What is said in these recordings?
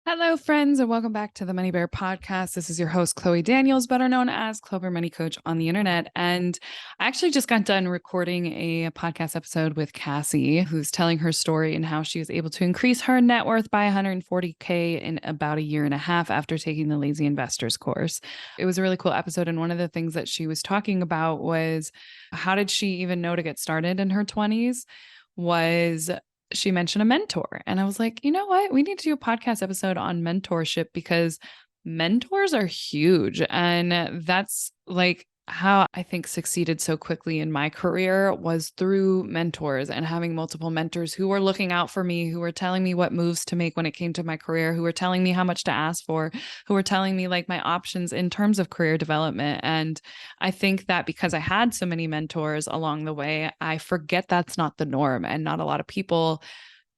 Hello, friends, and welcome back to the Money Bear podcast. This is your host, Chloe Daniels, better known as Clo Bare Money Coach on the internet. And I actually just got done recording a podcast episode with Cassie, who's telling her story and how she was able to increase her net worth by 140K in about a year and a half after taking the Lazy Investors course. It was a really cool episode. And one of the things that she was talking about was how did she even know to get started in her 20s? Was she mentioned a mentor. And I was like, you know what? We need to do a podcast episode on mentorship because mentors are huge. And that's like how I think succeeded so quickly in my career was through mentors and having multiple mentors who were looking out for me, who were telling me what moves to make when it came to my career, who were telling me how much to ask for, who were telling me like my options in terms of career development. And I think that because I had so many mentors along the way, I forget that's not the norm and not a lot of people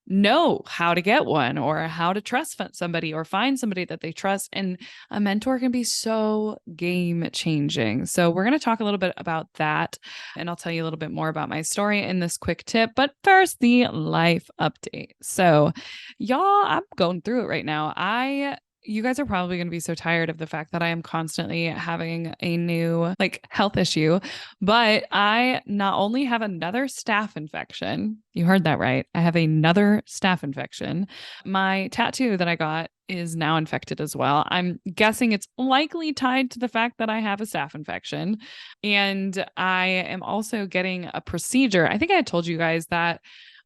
know how to get one or how to trust somebody or find somebody that they trust. And a mentor can be so game changing. So we're going to talk a little bit about that. And I'll tell you a little bit more about my story in this quick tip. But first, the life update. So y'all, I'm going through it right now. You guys are probably going to be so tired of the fact that I am constantly having a new health issue, but I not only have another staph infection. You heard that right. I have another staph infection. My tattoo that I got is now infected as well. I'm guessing it's likely tied to the fact that I have a staph infection. And I am also getting a procedure. I think I had told you guys that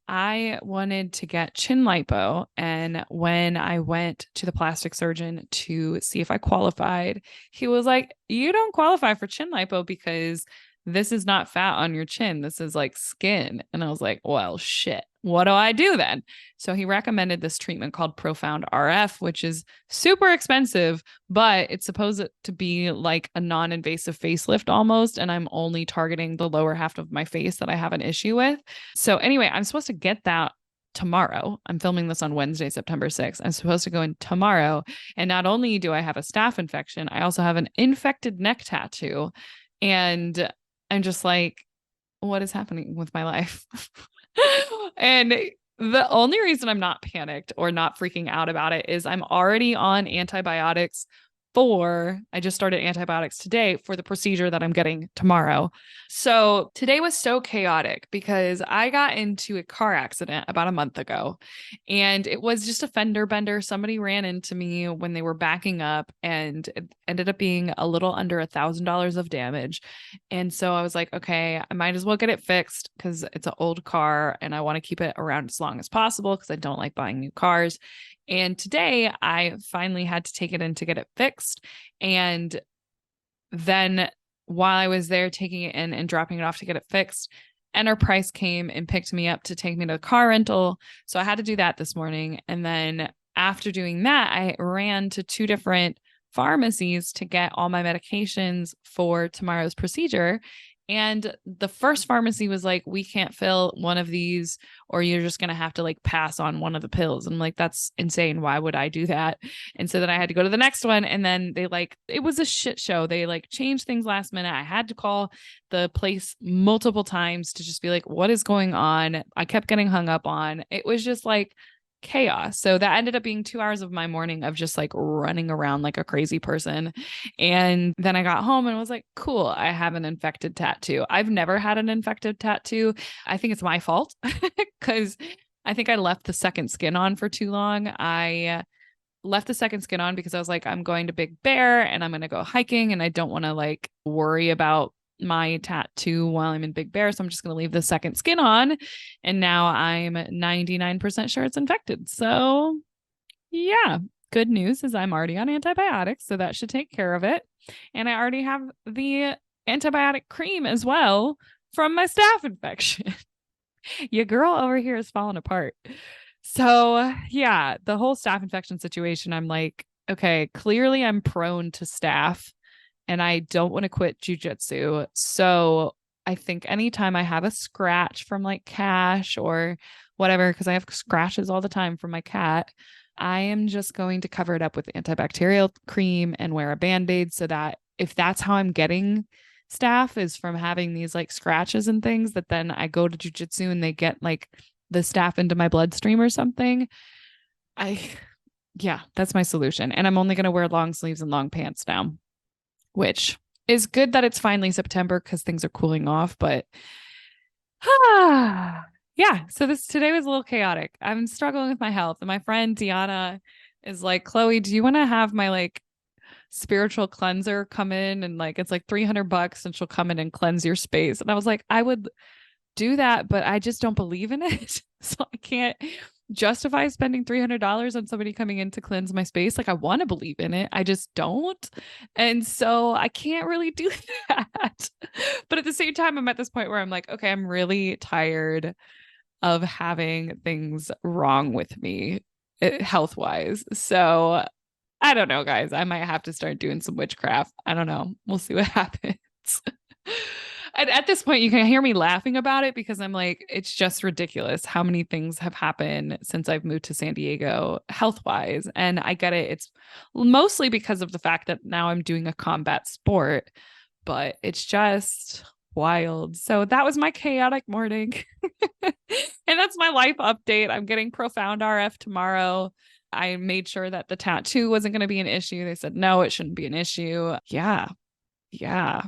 I wanted to get chin lipo. And when I went to the plastic surgeon to see if I qualified, he was like, you don't qualify for chin lipo because this is not fat on your chin. This is like skin. And I was like, well, shit, what do I do then? So he recommended this treatment called Profound RF, which is super expensive, but it's supposed to be like a non-invasive facelift almost. And I'm only targeting the lower half of my face that I have an issue with. So anyway, I'm supposed to get that tomorrow. I'm filming this on Wednesday, September 6th. I'm supposed to go in tomorrow. And not only do I have a staph infection, I also have an infected neck tattoo. And I'm just like, what is happening with my life? And the only reason I'm not panicked or not freaking out about it is I'm already on antibiotics I just started antibiotics today for the procedure that I'm getting tomorrow. So today was so chaotic because I got into a car accident about a month ago and it was just a fender bender. Somebody ran into me when they were backing up and it ended up being a little under $1,000 of damage. And so I was like, okay, I might as well get it fixed because it's an old car and I want to keep it around as long as possible because I don't like buying new cars. And today I finally had to take it in to get it fixed. And then while I was there taking it in and dropping it off to get it fixed, Enterprise came and picked me up to take me to the car rental. So I had to do that this morning. And then after doing that, I ran to 2 different pharmacies to get all my medications for tomorrow's procedure. And the first pharmacy was like, we can't fill one of these, or you're just going to have to pass on one of the pills. And I'm like, that's insane. Why would I do that? And so then I had to go to the next one. And then it was a shit show. They changed things last minute. I had to call the place multiple times to just be like, what is going on? I kept getting hung up on. It was just chaos. So that ended up being 2 hours of my morning of just running around like a crazy person. And then I got home and was like, cool, I have an infected tattoo. I've never had an infected tattoo. I think it's my fault because I think I left the second skin on for too long. I left the second skin on because I was like, I'm going to Big Bear and I'm going to go hiking and I don't want to worry about my tattoo while I'm in Big Bear. So I'm just going to leave the second skin on. And now I'm 99% sure it's infected. So yeah, good news is I'm already on antibiotics. So that should take care of it. And I already have the antibiotic cream as well from my staph infection. Your girl over here is falling apart. So yeah, the whole staph infection situation, I'm like, okay, clearly I'm prone to staph. And I don't want to quit jujitsu. So I think anytime I have a scratch from cash or whatever, because I have scratches all the time from my cat, I am just going to cover it up with antibacterial cream and wear a Band-Aid so that if that's how I'm getting staph is from having these like scratches and things that then I go to jujitsu and they get like the staph into my bloodstream or something. I, yeah, that's my solution. And I'm only going to wear long sleeves and long pants now, which is good that it's finally September because things are cooling off. But yeah, so this today was a little chaotic. I'm struggling with my health. And my friend Deanna is like, Chloe, do you want to have my like spiritual cleanser come in and like it's like $300 and she'll come in and cleanse your space? And I was like, I would do that, but I just don't believe in it. So I can't justify spending $300 on somebody coming in to cleanse my space. Like I want to believe in it. I just don't. And so I can't really do that. But at the same time, I'm at this point where I'm like, okay, I'm really tired of having things wrong with me health wise. So I don't know, guys. I might have to start doing some witchcraft. I don't know. We'll see what happens. And at this point, you can hear me laughing about it because I'm like, it's just ridiculous how many things have happened since I've moved to San Diego health wise. And I get it. It's mostly because of the fact that now I'm doing a combat sport, but it's just wild. So that was my chaotic morning. And that's my life update. I'm getting profound RF tomorrow. I made sure that the tattoo wasn't going to be an issue. They said, no, it shouldn't be an issue. Yeah. Yeah.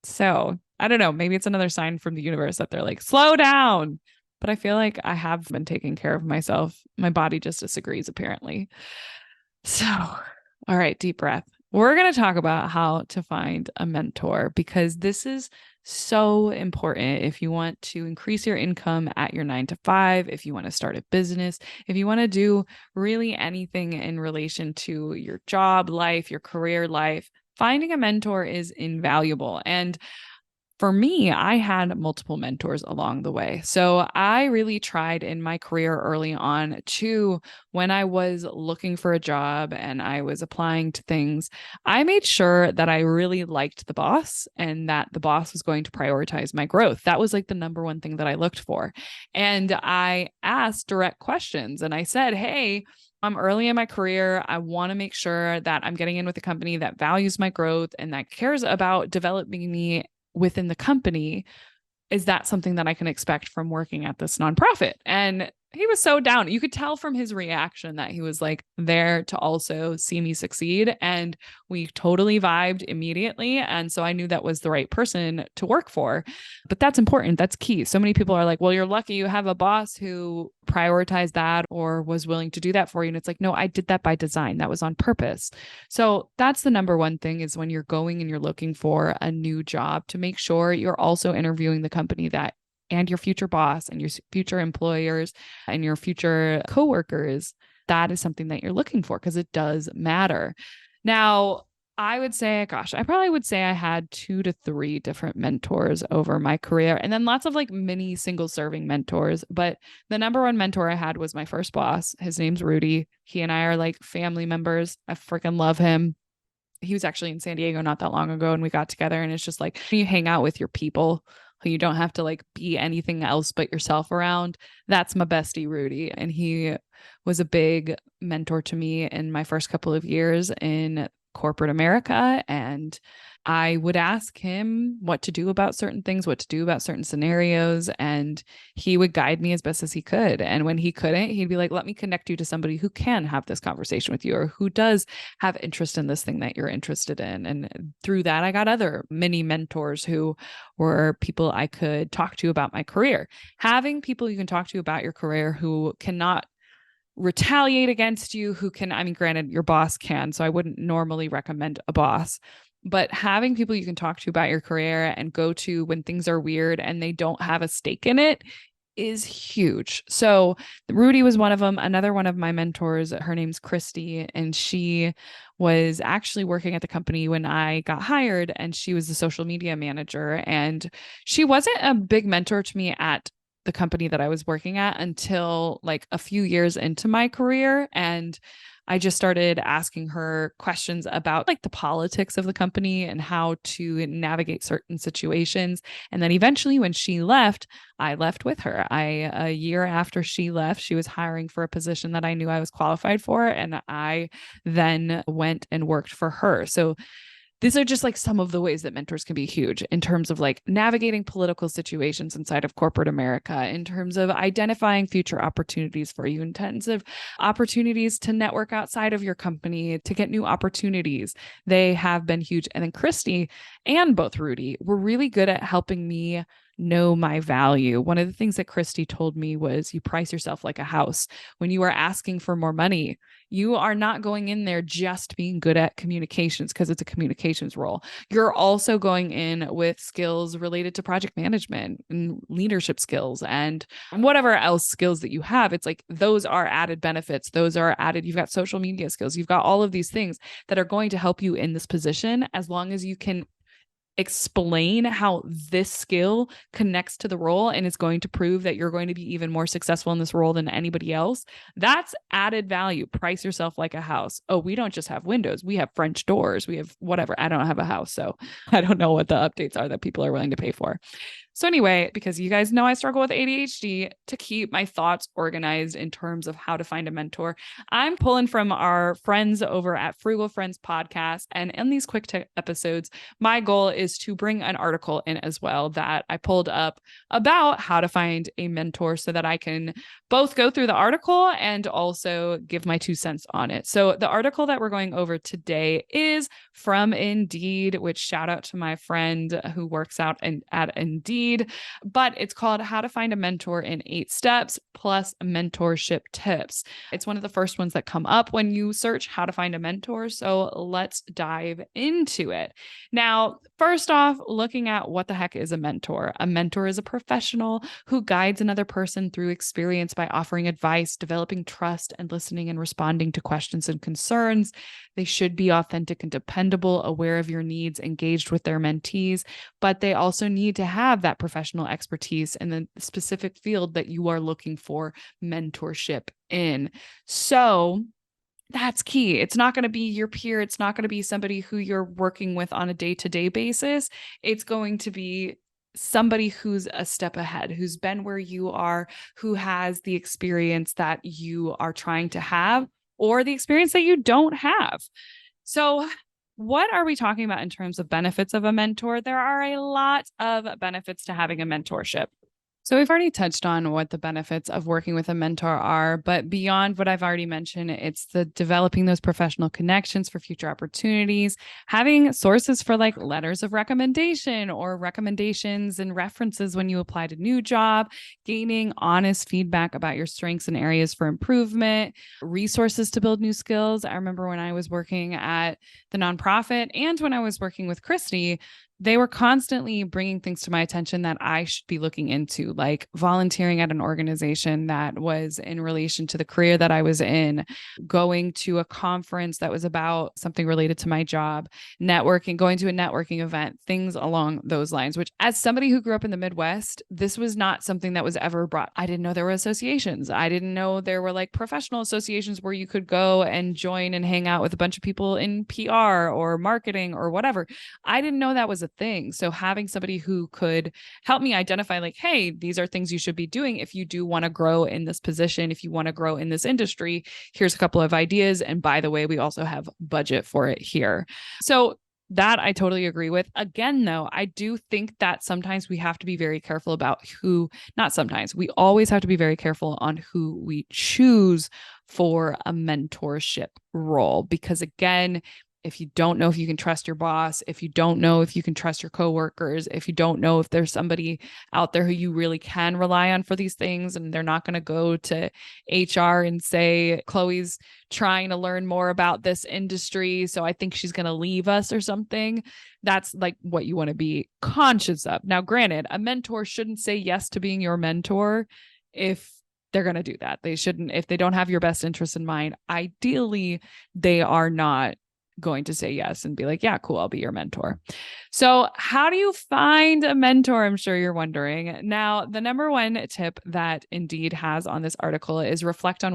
So I don't know. Maybe it's another sign from the universe that they're like, slow down. But I feel like I have been taking care of myself. My body just disagrees, apparently. So, all right, deep breath. We're going to talk about how to find a mentor because this is so important if you want to increase your income at your 9 to 5, if you want to start a business, if you want to do really anything in relation to your job life, your career life. Finding a mentor is invaluable. And for me, I had multiple mentors along the way. So I really tried in my career early on to, when I was looking for a job and I was applying to things, I made sure that I really liked the boss and that the boss was going to prioritize my growth. That was like the number one thing that I looked for. And I asked direct questions and I said, hey, I'm early in my career. I want to make sure that I'm getting in with a company that values my growth and that cares about developing me within the company. Is that something that I can expect from working at this nonprofit? And he was so down. You could tell from his reaction that he was like there to also see me succeed. And we totally vibed immediately. And so I knew that was the right person to work for. But that's important. That's key. So many people are like, well, you're lucky you have a boss who prioritized that or was willing to do that for you. And it's like, no, I did that by design. That was on purpose. So that's the number one thing is when you're going and you're looking for a new job to make sure you're also interviewing the company that and your future boss and your future employers and your future coworkers. That is something that you're looking for because it does matter. Now, I would say, gosh, I probably would say I had 2 to 3 different mentors over my career and then lots of like mini single serving mentors. But the number one mentor I had was my first boss. His name's Rudy. He and I are like family members. I freaking love him. He was actually in San Diego not that long ago and we got together and it's just like you hang out with your people who you don't have to like be anything else but yourself around. That's my bestie, Rudy. And he was a big mentor to me in my first couple of years in corporate America. And I would ask him what to do about certain things, what to do about certain scenarios. And he would guide me as best as he could. And when he couldn't, he'd be like, let me connect you to somebody who can have this conversation with you or who does have interest in this thing that you're interested in. And through that, I got other mini mentors who were people I could talk to about my career. Having people you can talk to about your career who cannot retaliate against you, who can, I mean, granted, your boss can, so I wouldn't normally recommend a boss, but having people you can talk to about your career and go to when things are weird and they don't have a stake in it is huge. So Rudy was one of them. Another one of my mentors, her name's Christy, and she was actually working at the company when I got hired, and she was the social media manager. And she wasn't a big mentor to me at the company that I was working at until like a few years into my career. And I just started asking her questions about like the politics of the company and how to navigate certain situations. And then eventually when she left, I left with her. A year after she left, she was hiring for a position that I knew I was qualified for. And I then went and worked for her. So these are just like some of the ways that mentors can be huge in terms of like navigating political situations inside of corporate America, in terms of identifying future opportunities for you, in terms of opportunities to network outside of your company, to get new opportunities. They have been huge. And then Christy and both Rudy were really good at helping me know my value. One of the things that Christy told me was you price yourself like a house. When you are asking for more money, you are not going in there just being good at communications because it's a communications role. You're also going in with skills related to project management and leadership skills and whatever else skills that you have. It's like those are added benefits. Those are added. You've got social media skills. You've got all of these things that are going to help you in this position as long as you can explain how this skill connects to the role and is going to prove that you're going to be even more successful in this role than anybody else. That's added value. Price yourself like a house. Oh, we don't just have windows. We have French doors. We have whatever. I don't have a house, so I don't know what the updates are that people are willing to pay for. So anyway, because you guys know I struggle with ADHD, to keep my thoughts organized in terms of how to find a mentor, I'm pulling from our friends over at Frugal Friends podcast. And in these quick episodes, my goal is to bring an article in as well that I pulled up about how to find a mentor so that I can both go through the article and also give my 2 cents on it. So the article that we're going over today is from Indeed, which shout out to my friend who works out at Indeed. But it's called How to Find a Mentor in 8 Steps plus Mentorship Tips. It's one of the first ones that come up when you search how to find a mentor. So let's dive into it. Now, first off, looking at what the heck is a mentor. A mentor is a professional who guides another person through experience by offering advice, developing trust, and listening and responding to questions and concerns. They should be authentic and dependable, aware of your needs, engaged with their mentees, but they also need to have that professional expertise in the specific field that you are looking for mentorship in. So that's key. It's not going to be your peer. It's not going to be somebody who you're working with on a day-to-day basis. It's going to be somebody who's a step ahead, who's been where you are, who has the experience that you are trying to have or the experience that you don't have. So what are we talking about in terms of benefits of a mentor? There are a lot of benefits to having a mentorship. So we've already touched on what the benefits of working with a mentor are, but beyond what I've already mentioned, it's the developing those professional connections for future opportunities, having sources for like letters of recommendation or recommendations and references when you apply to a new job, gaining honest feedback about your strengths and areas for improvement, resources to build new skills. I remember when I was working at the nonprofit and when I was working with Christy, they were constantly bringing things to my attention that I should be looking into, like volunteering at an organization that was in relation to the career that I was in, going to a conference that was about something related to my job, networking, going to a networking event, things along those lines, which as somebody who grew up in the Midwest, this was not something that was ever brought. I didn't know there were associations. I didn't know there were like professional associations where you could go and join and hang out with a bunch of people in PR or marketing or whatever. I didn't know that was a thing. So having somebody who could help me identify like, hey, these are things you should be doing if you do want to grow in this position, if you want to grow in this industry, here's a couple of ideas. And by the way, we also have budget for it here. So that I totally agree with. Again, though, I do think that sometimes we have to be very careful about not sometimes, we always have to be very careful on who we choose for a mentorship role. Because again, if you don't know if you can trust your boss, if you don't know if you can trust your coworkers, if you don't know if there's somebody out there who you really can rely on for these things, and they're not going to go to HR and say, Chloe's trying to learn more about this industry, so I think she's going to leave us or something. That's like what you want to be conscious of. Now, granted, a mentor shouldn't say yes to being your mentor if they're going to do that. They shouldn't, if they don't have your best interest in mind. Ideally, they are not going to say yes and be like, yeah, cool, I'll be your mentor. So how do you find a mentor? I'm sure you're wondering. Now, the number one tip that Indeed has on this article is reflect on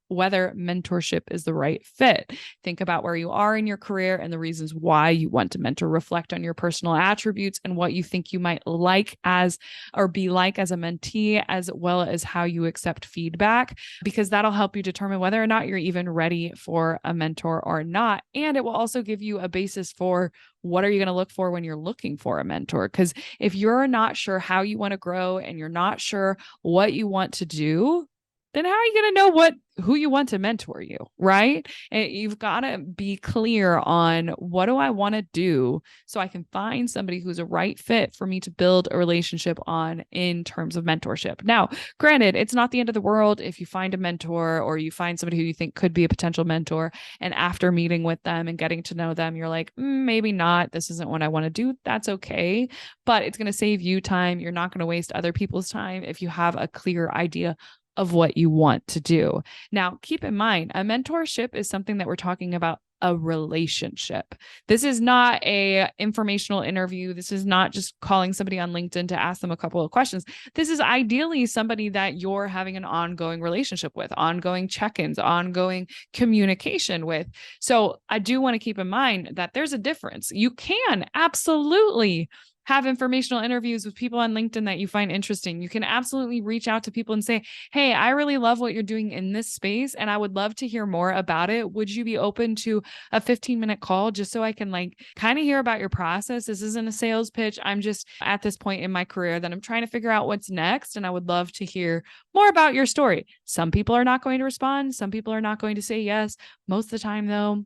whether mentorship is the right fit. Think about where you are in your career and the reasons why you want to mentor. Reflect on your personal attributes and what you think you might like as or be like as a mentee, as well as how you accept feedback, because that'll help you determine whether or not you're even ready for a mentor or not. And it will also give you a basis for what are you going to look for when you're looking for a mentor? Because if you're not sure how you want to grow and you're not sure what you want to do, then how are you going to know who you want to mentor you, right? And you've got to be clear on what do I want to do so I can find somebody who's a right fit for me to build a relationship on in terms of mentorship. Now, granted, it's not the end of the world if you find a mentor or you find somebody who you think could be a potential mentor, and after meeting with them and getting to know them, you're like, maybe not, this isn't what I want to do. That's okay. But it's going to save you time. You're not going to waste other people's time if you have a clear idea of what you want to do. Now, keep in mind, a mentorship is something that we're talking about a relationship. This is not a informational interview. This is not just calling somebody on LinkedIn to ask them a couple of questions. This is ideally somebody that you're having an ongoing relationship with, ongoing check-ins, ongoing communication with. So I do want to keep in mind that there's a difference. You can absolutely have informational interviews with people on LinkedIn that you find interesting. You can absolutely reach out to people and say, hey, I really love what you're doing in this space, and I would love to hear more about it. Would you be open to a 15-minute call just so I can kind of hear about your process? This isn't a sales pitch. I'm just at this point in my career that I'm trying to figure out what's next, and I would love to hear more about your story. Some people are not going to respond. Some people are not going to say yes. Most of the time, though,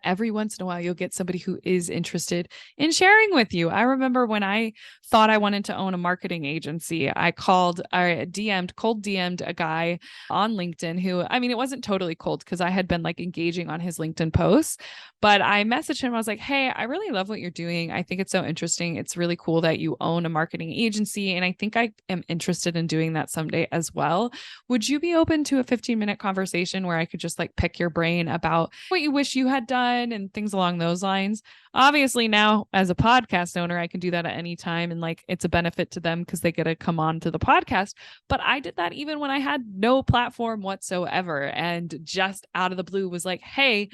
every once in a while, you'll get somebody who is interested in sharing with you. I remember when I thought I wanted to own a marketing agency, I cold DM'd a guy on LinkedIn who, it wasn't totally cold because I had been engaging on his LinkedIn posts, but I messaged him. I was like, hey, I really love what you're doing. I think it's so interesting. It's really cool that you own a marketing agency, and I think I am interested in doing that someday as well. Would you be open to a 15-minute conversation where I could just pick your brain about what you wish you had done and things along those lines? Obviously, now as a podcast owner, I can do that at any time, and it's a benefit to them because they get to come on to the podcast. But I did that even when I had no platform whatsoever, and just out of the blue was like, hey,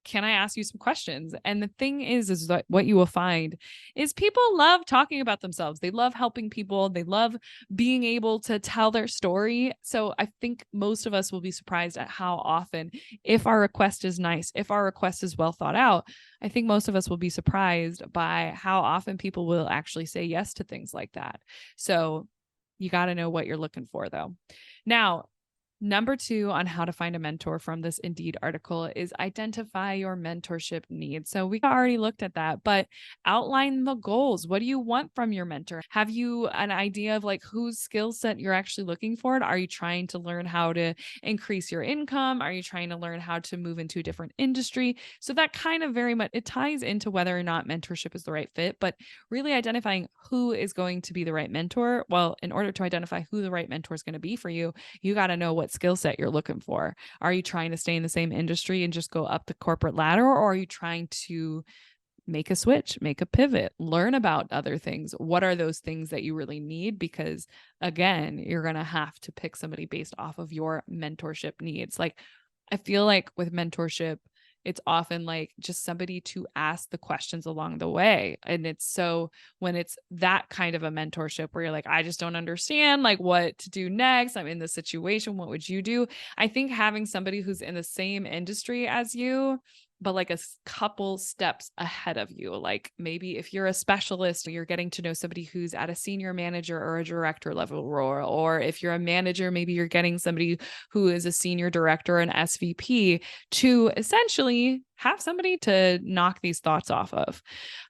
can I ask you some questions? And the thing is that what you will find is people love talking about themselves. They love helping people. They love being able to tell their story. So I think most of us will be surprised at how often, if our request is nice, if our request is well thought out, I think most of us will be surprised by how often people will actually say yes to things like that. So you got to know what you're looking for, though. Now, number 2 on how to find a mentor from this Indeed article is identify your mentorship needs. So we already looked at that, but outline the goals. What do you want from your mentor? Have you an idea of whose skill set you're actually looking for? Are you trying to learn how to increase your income? Are you trying to learn how to move into a different industry? So that kind of very much, it ties into whether or not mentorship is the right fit, but really identifying who is going to be the right mentor. Well, in order to identify who the right mentor is going to be for you, you got to know what skill set you're looking for. Are you trying to stay in the same industry and just go up the corporate ladder, or are you trying to make a switch, make a pivot, learn about other things? What are those things that you really need? Because again, you're going to have to pick somebody based off of your mentorship needs. I feel like with mentorship, it's often just somebody to ask the questions along the way. And it's so when it's that kind of a mentorship where you're I just don't understand what to do next. I'm in this situation. What would you do? I think having somebody who's in the same industry as you, but a couple steps ahead of you. Maybe if you're a specialist, you're getting to know somebody who's at a senior manager or a director level role. Or if you're a manager, maybe you're getting somebody who is a senior director, an SVP, to essentially have somebody to knock these thoughts off of.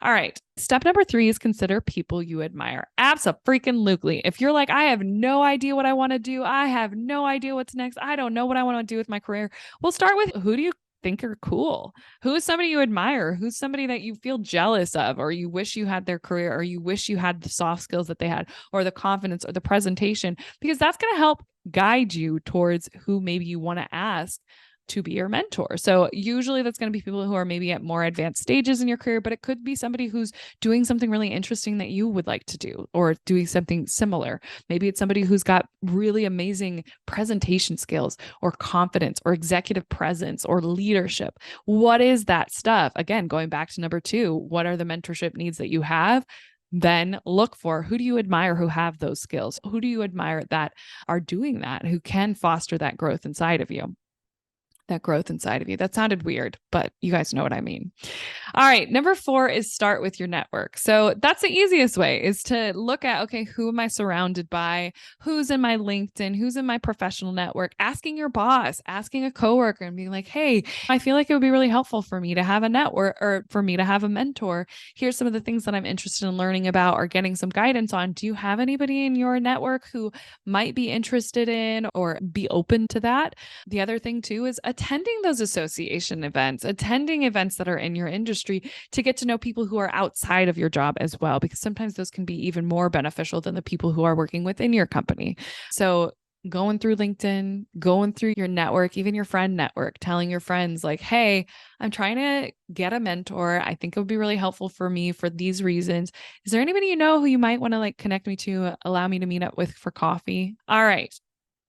All right. Step number 3 is consider people you admire. Abso-freaking-lutely. If you're I have no idea what I want to do. I have no idea what's next. I don't know what I want to do with my career. We'll start with, who do you think are cool? Who is somebody you admire? Who's somebody that you feel jealous of, or you wish you had their career, or you wish you had the soft skills that they had, or the confidence or the presentation? Because that's going to help guide you towards who maybe you want to ask to be your mentor. So usually that's going to be people who are maybe at more advanced stages in your career, but it could be somebody who's doing something really interesting that you would like to do or doing something similar. Maybe it's somebody who's got really amazing presentation skills or confidence or executive presence or leadership. What is that stuff? Again, going back to number 2, what are the mentorship needs that you have? Then look for, who do you admire who have those skills? Who do you admire that are doing that, who can foster that growth inside of you? That sounded weird, but you guys know what I mean. All right. Number 4 is start with your network. So that's the easiest way, is to look at, okay, who am I surrounded by? Who's in my LinkedIn? Who's in my professional network? Asking your boss, asking a coworker and being like, hey, I feel like it would be really helpful for me to have a network or for me to have a mentor. Here's some of the things that I'm interested in learning about or getting some guidance on. Do you have anybody in your network who might be interested in or be open to that? The other thing too is attending those association events, attending events that are in your industry to get to know people who are outside of your job as well, because sometimes those can be even more beneficial than the people who are working within your company. So going through LinkedIn, going through your network, even your friend network, telling your friends like, hey, I'm trying to get a mentor. I think it would be really helpful for me for these reasons. Is there anybody you know who you might want to like connect me to, allow me to meet up with for coffee? All right.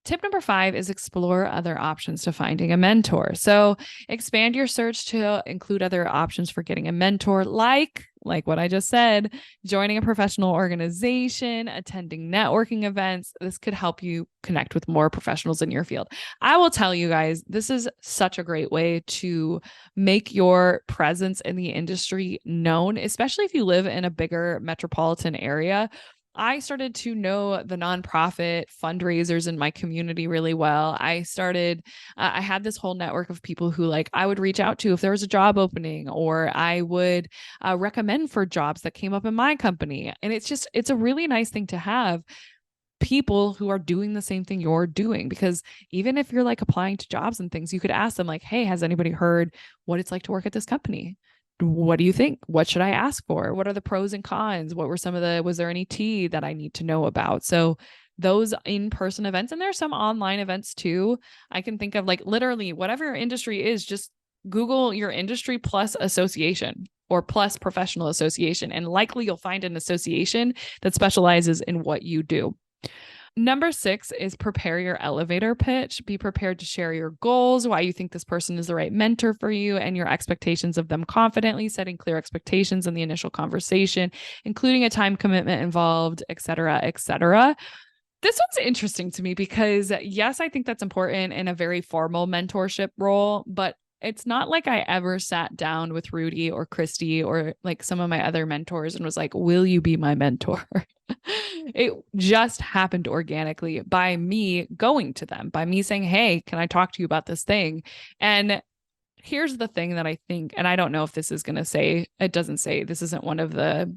Tip number 5 is explore other options to finding a mentor. So expand your search to include other options for getting a mentor, like what I just said, joining a professional organization, attending networking events. This could help you connect with more professionals in your field. I will tell you guys, this is such a great way to make your presence in the industry known, especially if you live in a bigger metropolitan area. I started to know the nonprofit fundraisers in my community really well. I had this whole network of people who like I would reach out to if there was a job opening, or I would recommend for jobs that came up in my company. And it's a really nice thing to have people who are doing the same thing you're doing, because even if you're like applying to jobs and things, you could ask them like, hey, has anybody heard what it's like to work at this company? What do you think? What should I ask for? What are the pros and cons? Was there any tea that I need to know about? So those in-person events, and there's some online events too. I can think of like literally whatever your industry is, just Google your industry plus association or plus professional association, and likely you'll find an association that specializes in what you do. Number 6 is prepare your elevator pitch. Be prepared to share your goals, why you think this person is the right mentor for you, and your expectations of them confidently, setting clear expectations in the initial conversation, including a time commitment involved, et cetera, et cetera. This one's interesting to me because yes, I think that's important in a very formal mentorship role, but it's not like I ever sat down with Rudy or Christy or like some of my other mentors and was like, will you be my mentor? It just happened organically by me going to them, by me saying, hey, can I talk to you about this thing? And here's the thing that I think, and I don't know if this is going to say, it doesn't say, this isn't one of the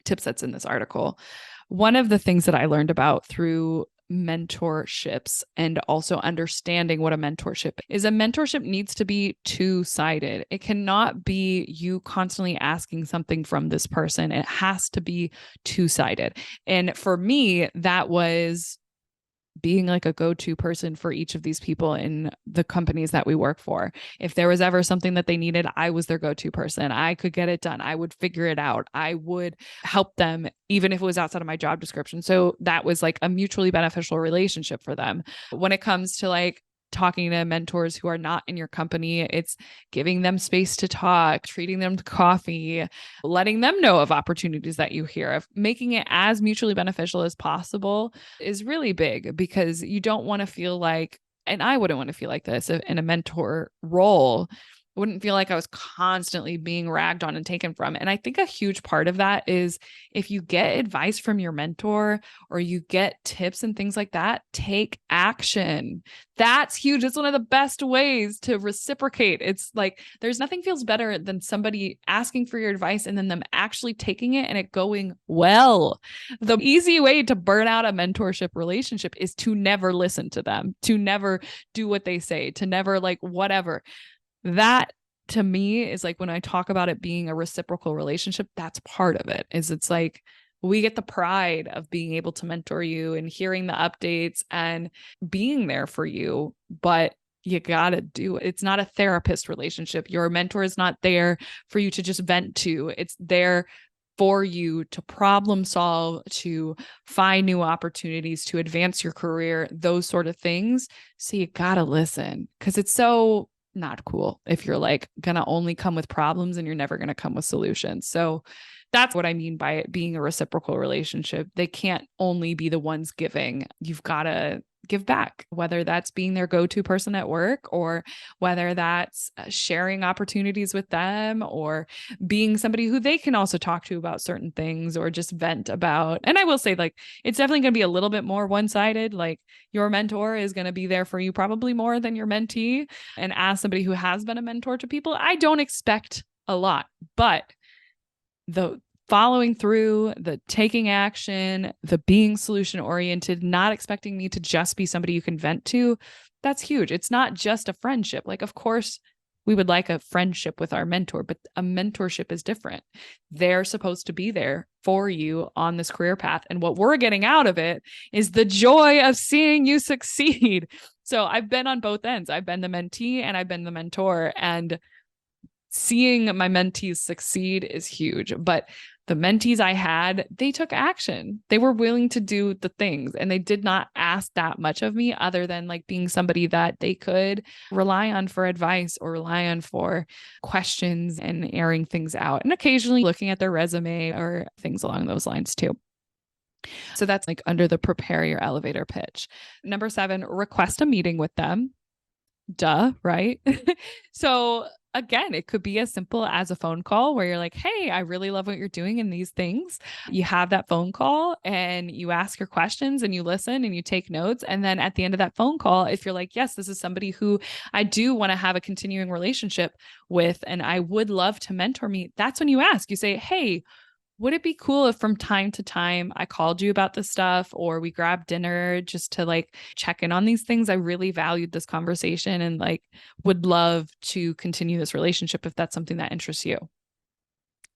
tips that's in this article. One of the things that I learned about through mentorships and also understanding what a mentorship needs to be two-sided. It cannot be you constantly asking something from this person. It has to be two-sided. And for me, that was being like a go-to person for each of these people in the companies that we work for. If there was ever something that they needed, I was their go-to person. I could get it done. I would figure it out. I would help them, even if it was outside of my job description. So that was like a mutually beneficial relationship for them. When it comes to like talking to mentors who are not in your company, it's giving them space to talk, treating them to coffee, letting them know of opportunities that you hear of, making it as mutually beneficial as possible is really big, because you don't want to feel like, and I wouldn't want to feel like this in a mentor role. I wouldn't feel like I was constantly being ragged on and taken from. And I think a huge part of that is if you get advice from your mentor or you get tips and things like that, take action. That's huge. It's one of the best ways to reciprocate. It's like there's nothing feels better than somebody asking for your advice and then them actually taking it and it going well. The easy way to burn out a mentorship relationship is to never listen to them, to never do what they say, to never like whatever. That to me is like when I talk about it being a reciprocal relationship, that's part of it. Is it's like we get the pride of being able to mentor you and hearing the updates and being there for you, but you gotta do it. It's not a therapist relationship. Your mentor is not there for you to just vent to. It's there for you to problem solve, to find new opportunities, to advance your career, those sort of things. So you gotta listen, because it's so not cool if you're like gonna only come with problems and you're never gonna come with solutions. So that's what I mean by it being a reciprocal relationship. They can't only be the ones giving. You've got to give back, whether that's being their go-to person at work, or whether that's sharing opportunities with them, or being somebody who they can also talk to about certain things or just vent about. And I will say, like, it's definitely going to be a little bit more one-sided. Like, your mentor is going to be there for you probably more than your mentee. And as somebody who has been a mentor to people, I don't expect a lot, but the following through, the taking action, the being solution oriented, not expecting me to just be somebody you can vent to, that's huge. It's not just a friendship. Like, of course, we would like a friendship with our mentor, but a mentorship is different. They're supposed to be there for you on this career path. And what we're getting out of it is the joy of seeing you succeed. So I've been on both ends. I've been the mentee and I've been the mentor, and seeing my mentees succeed is huge. But the mentees I had, they took action. They were willing to do the things, and they did not ask that much of me other than like being somebody that they could rely on for advice or rely on for questions and airing things out, and occasionally looking at their resume or things along those lines too. So that's like under the prepare your elevator pitch. Number 7, request a meeting with them. Duh, right? So again, it could be as simple as a phone call where you're like, hey, I really love what you're doing in these things. You have that phone call and you ask your questions and you listen and you take notes. And then at the end of that phone call, if you're like, yes, this is somebody who I do want to have a continuing relationship with, and I would love to mentor me, that's when you ask. You say, hey, would it be cool if from time to time I called you about this stuff, or we grabbed dinner just to like check in on these things? I really valued this conversation and like would love to continue this relationship if that's something that interests you.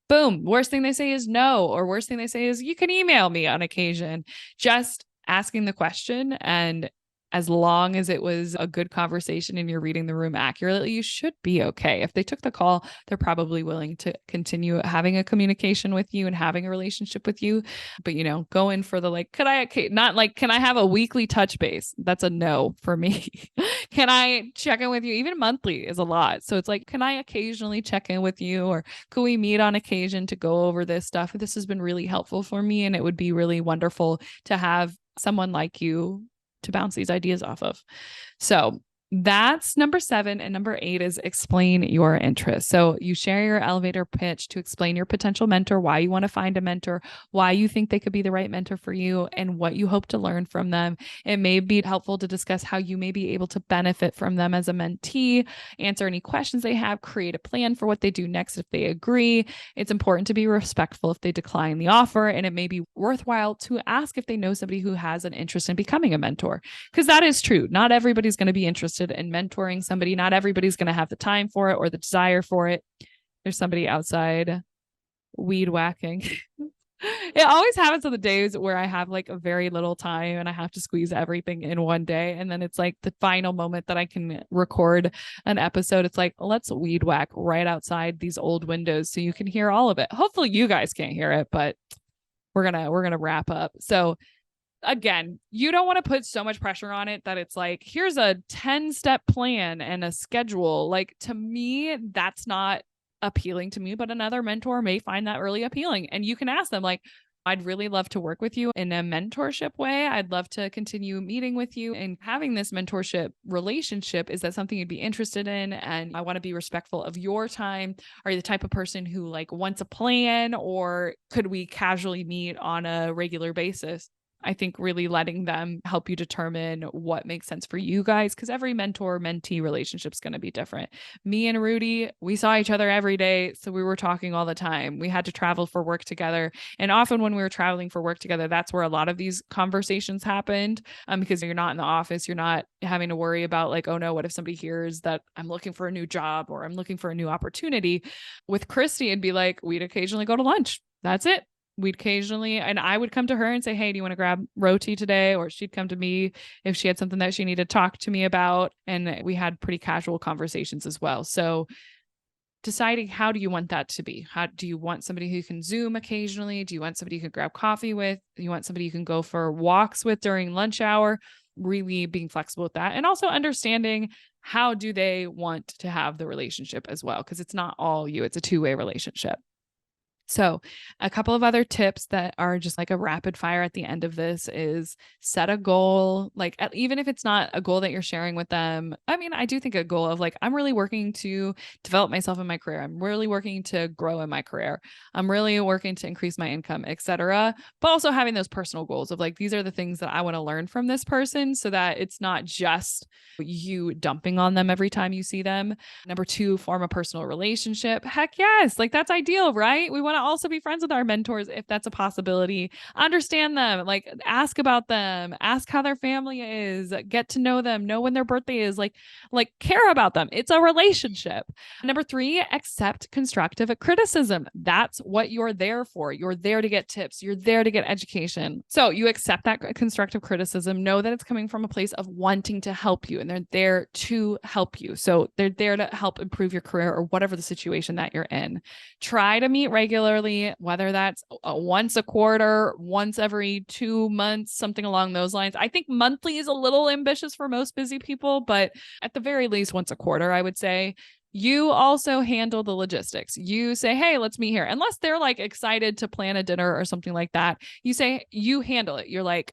Boom. Worst thing they say is no, or worst thing they say is you can email me on occasion. Just asking the question, and as long as it was a good conversation and you're reading the room accurately, you should be okay. If they took the call, they're probably willing to continue having a communication with you and having a relationship with you. But, you know, go in for the like, can I have a weekly touch base? That's a no for me. Can I check in with you? Even monthly is a lot. So it's like, can I occasionally check in with you, or could we meet on occasion to go over this stuff? This has been really helpful for me, and it would be really wonderful to have someone like you to bounce these ideas off of. So that's number 7. And number 8 is explain your interests. So you share your elevator pitch to explain your potential mentor, why you want to find a mentor, why you think they could be the right mentor for you, and what you hope to learn from them. It may be helpful to discuss how you may be able to benefit from them as a mentee, answer any questions they have, create a plan for what they do next if they agree. It's important to be respectful if they decline the offer, and it may be worthwhile to ask if they know somebody who has an interest in becoming a mentor, because that is true. Not everybody's going to be interested in mentoring somebody. Not everybody's going to have the time for it or the desire for it. There's somebody outside weed whacking. It always happens on the days where I have like a very little time and I have to squeeze everything in one day. And then it's like the final moment that I can record an episode. It's like, let's weed whack right outside these old windows so you can hear all of it. Hopefully you guys can't hear it, but we're going to wrap up. So again, you don't want to put so much pressure on it that it's like, here's a 10-step plan and a schedule. Like, to me, that's not appealing to me, but another mentor may find that really appealing. And you can ask them like, I'd really love to work with you in a mentorship way. I'd love to continue meeting with you and having this mentorship relationship. Is that something you'd be interested in? And I want to be respectful of your time. Are you the type of person who like wants a plan, or could we casually meet on a regular basis? I think really letting them help you determine what makes sense for you guys, because every mentor-mentee relationship is going to be different. Me and Rudy, we saw each other every day, so we were talking all the time. We had to travel for work together. And often when we were traveling for work together, that's where a lot of these conversations happened, because you're not in the office. You're not having to worry about like, oh no, what if somebody hears that I'm looking for a new job or I'm looking for a new opportunity. With Christy, it'd be like, we'd occasionally go to lunch. That's it. we'd occasionally, and I would come to her and say, hey, do you want to grab roti today? Or she'd come to me if she had something that she needed to talk to me about. And we had pretty casual conversations as well. So deciding, how do you want that to be? How do you want somebody who can Zoom occasionally? Do you want somebody you can grab coffee with? Do you want somebody you can go for walks with during lunch hour? Really being flexible with that. And also understanding, how do they want to have the relationship as well? Because it's not all you, it's a two-way relationship. So a couple of other tips that are just like a rapid fire at the end of this is set a goal. Like, even if it's not a goal that you're sharing with them. I mean, I do think a goal of like, I'm really working to develop myself in my career. I'm really working to grow in my career. I'm really working to increase my income, etc. But also having those personal goals of like, these are the things that I want to learn from this person, so that it's not just you dumping on them every time you see them. Number 2, form a personal relationship. Heck yes. Like, that's ideal, right? We want to also be friends with our mentors if that's a possibility. Understand them, like ask about them, ask how their family is, get to know them, know when their birthday is, like care about them. It's a relationship. Number 3, accept constructive criticism. That's what you're there for. You're there to get tips. You're there to get education. So you accept that constructive criticism, know that it's coming from a place of wanting to help you, and they're there to help you. So they're there to help improve your career or whatever the situation that you're in. Try to meet regularly, whether that's once a quarter, once every 2 months, something along those lines. I think monthly is a little ambitious for most busy people, but at the very least, once a quarter, I would say. You also handle the logistics. You say, hey, let's meet here. Unless they're like excited to plan a dinner or something like that, you say, you handle it. You're like,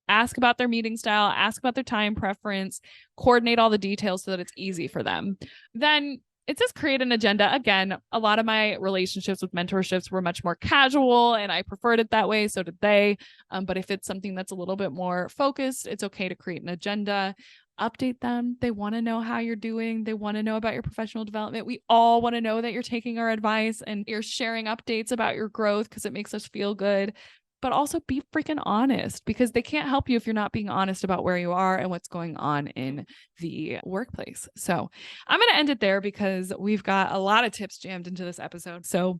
ask about their meeting style, ask about their time preference, coordinate all the details so that it's easy for them. Then it says create an agenda. Again, a lot of my relationships with mentorships were much more casual and I preferred it that way. So did they. But if it's something that's a little bit more focused, it's okay to create an agenda. Update them. They want to know how you're doing. They want to know about your professional development. We all want to know that you're taking our advice and you're sharing updates about your growth because it makes us feel good. But also be freaking honest, because they can't help you if you're not being honest about where you are and what's going on in the workplace. So I'm going to end it there because we've got a lot of tips jammed into this episode. So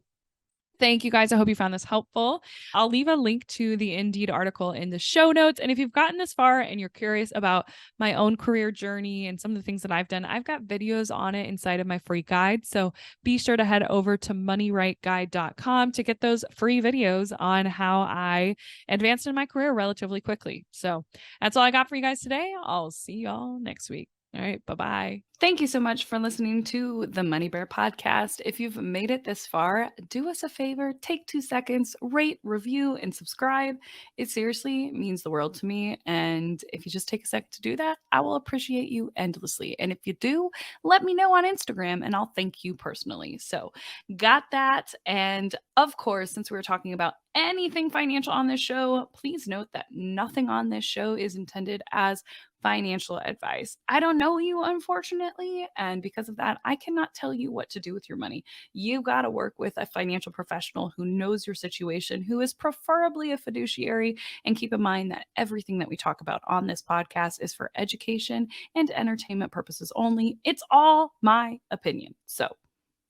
thank you guys. I hope you found this helpful. I'll leave a link to the Indeed article in the show notes. And if you've gotten this far and you're curious about my own career journey and some of the things that I've done, I've got videos on it inside of my free guide. So be sure to head over to moneyrightguide.com to get those free videos on how I advanced in my career relatively quickly. So that's all I got for you guys today. I'll see y'all next week. All right. Bye-bye. Thank you so much for listening to the Money Bear podcast. If you've made it this far, do us a favor, take 2 seconds, rate, review, and subscribe. It seriously means the world to me. And if you just take a sec to do that, I will appreciate you endlessly. And if you do, let me know on Instagram and I'll thank you personally. So got that. And of course, since we were talking about anything financial on this show, please note that nothing on this show is intended as financial advice. I don't know you, unfortunately, and because of that, I cannot tell you what to do with your money. You got to work with a financial professional who knows your situation, who is preferably a fiduciary, and keep in mind that everything that we talk about on this podcast is for education and entertainment purposes only. It's all my opinion. So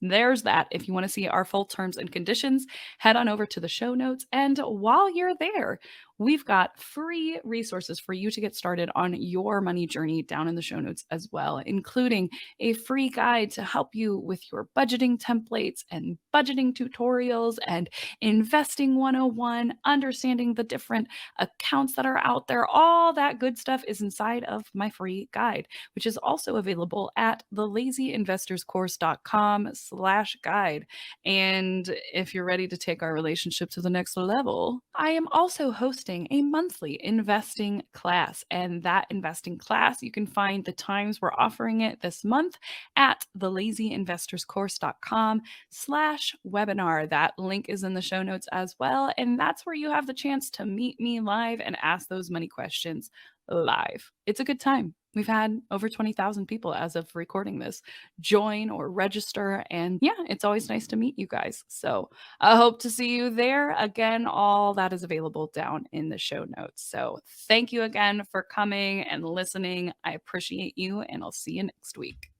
there's that. If you want to see our full terms and conditions, head on over to the show notes. And while you're there, we've got free resources for you to get started on your money journey down in the show notes as well, including a free guide to help you with your budgeting templates and budgeting tutorials and investing 101, understanding the different accounts that are out there. All that good stuff is inside of my free guide, which is also available at thelazyinvestorscourse.com/guide. And if you're ready to take our relationship to the next level, I am also hosting a monthly investing class. And that investing class, you can find the times we're offering it this month at thelazyinvestorscourse.com/webinar. That link is in the show notes as well. And that's where you have the chance to meet me live and ask those money questions live. It's a good time. We've had over 20,000 people as of recording this join or register. And yeah, it's always nice to meet you guys. So I hope to see you there. Again, all that is available down in the show notes. So thank you again for coming and listening. I appreciate you, and I'll see you next week.